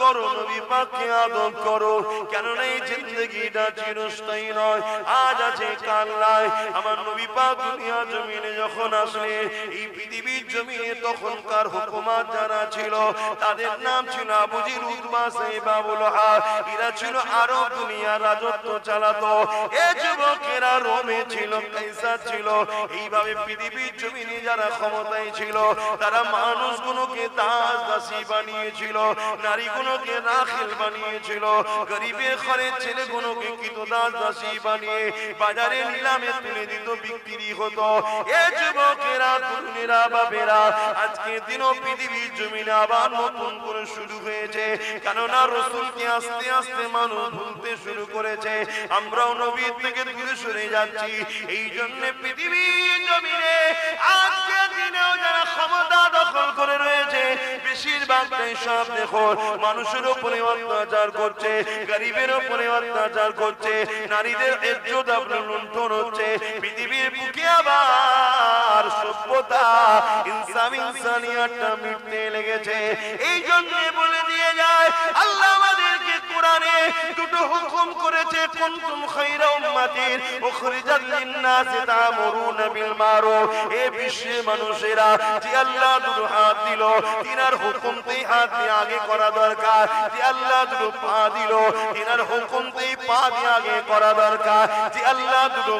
করো, নবী পাককে আদব করো, কেননা এই জিন্দেগিটা চিরস্থায়ী নয়, আজ আছে কাল নাই। আমার নবী পাক দুনিয়া জমিনে যখন আসলে এই পৃথিবীর জমিনে তখনকার হুকুমাত যারা ছিল তাদের নাম ছিল আবু জির, উতবা, সাইবা, আবু লাহাব। এরা ছিল আরব দুনিয়ার রাজত্ব চালাতো। এই যুবকেরা রোমে ছিল, কাইসার ছিল। এইভাবে পৃথিবীর জমিনে যারা ক্ষমতায় ছিল তারা মানুষগুলোকে দাস দাসী বানিয়েছিল, নারীগুলোকে রাখিল বানিয়েছিল, গরিবের ঘরের ছেলেগুলোকে কৃতদাস দাসী বানিয়ে বাজারে নিলামে তুলে দিত, বিক্রি হতো। এই যুবকেরা, তরুণেরা, বাবেরা আজকে দিনও পৃথিবীর জমিনে আবার নতুন করে শুরু হয়েছে, কেননা রাসূলকে আস্তে আস্তে মানুষ ভুলতে শুরু করেছে। আমরাও নবীর থেকে দূরে সরে যাচ্ছি। এই জন্য পৃথিবীর জমিনে আজকে দিনেও যারা ক্ষমতা দখল করে রয়েছে বেশিরভাগটাই সব দেখো মানুষের উপরে অত্যাচার করছে, গরিবের উপরে অত্যাচার করছে, নারীদের ইজ্জত লুণ্ঠন হচ্ছে। পৃথিবীর বুকে আবার সভ্যতা, ইনসানিয়াতটা মিটতে লেগেছে। এই জন্য বলে দিয়ে যায় আল্লাহ আমাদেরকে কোরআনে দুটো হুকুম করেছে, কুনতুম খায়রা উম্মাতিন উখরিজাত লিন-নাসি তা'মুরুনা বিল মারুফ। এ বিশ্বের মানুষেরা, যে আল্লাহ দুটো হাত দিল, তিনার হুকুমতেই হাত দিয়ে আগে করা দরকার। যে আল্লাহ দুটো পা দিল, তিনার হুকুমতেই পা দিয়ে আগে করা দরকার। যে আল্লাহ দুটো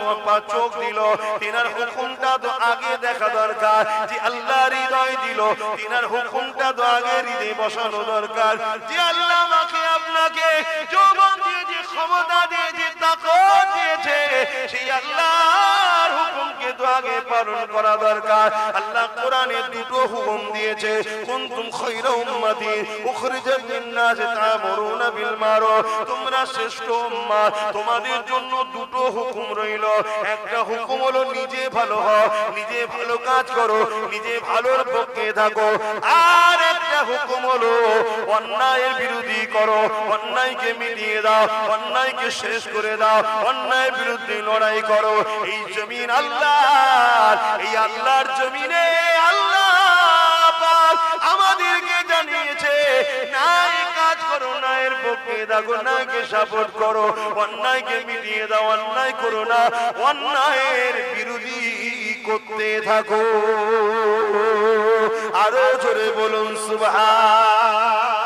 চোখ দিল, তিনার হুকুমটা তো আগে দেখা দরকার। যে আল্লাহ হৃদয় দিল, তিনার হুকুমটা তো আগে হৃদয়ে বসানো দরকার। যে আল্লাহ আমাকে আপনাকে যৌবন দিয়েছে, ক্ষমতা দিয়েছে, তাকত দিয়েছে, সেই আল্লাহর হুকুমকে তো আগে পালন করা দরকার। আল্লাহ কোরআনে দুটো হুকুম দিয়েছে, কুনতুম খায়রা উম্মাতিন উখরিজাত লিন-নাসি তা'মুরুনা বিল মারুফ। তোমরা শ্রেষ্ঠ উম্মাত, তোমাদের জন্য দুটো হুকুম রইল। একটা হুকুম হলো নিজে ভালো হও, নিজে ভালো কাজ করো, নিজে ভালোর পক্ষে থাকো। আর একটা হুকুম হলো অন্যায়ের বিরোধী করো, অন্যায়কে মিটিয়ে দাও, অন্যায়কে শেষ করে দাও, অন্যায়ের বিরুদ্ধে লড়াই করো। এই জমিন আল্লাহর, এই আল্লাহর জমিনে আল্লাহ পাক আমাদেরকে জানিয়েছে ন্যায় কাজ করো, ন্যায়ের পক্ষে থাকো, ন্যায়কে সাপোর্ট করো, অন্যায়কে মিটিয়ে দাও, অন্যায় করো না, অন্যায়ের বিরোধী করতে থাকো। আরো জোরে বলুন সুবহান।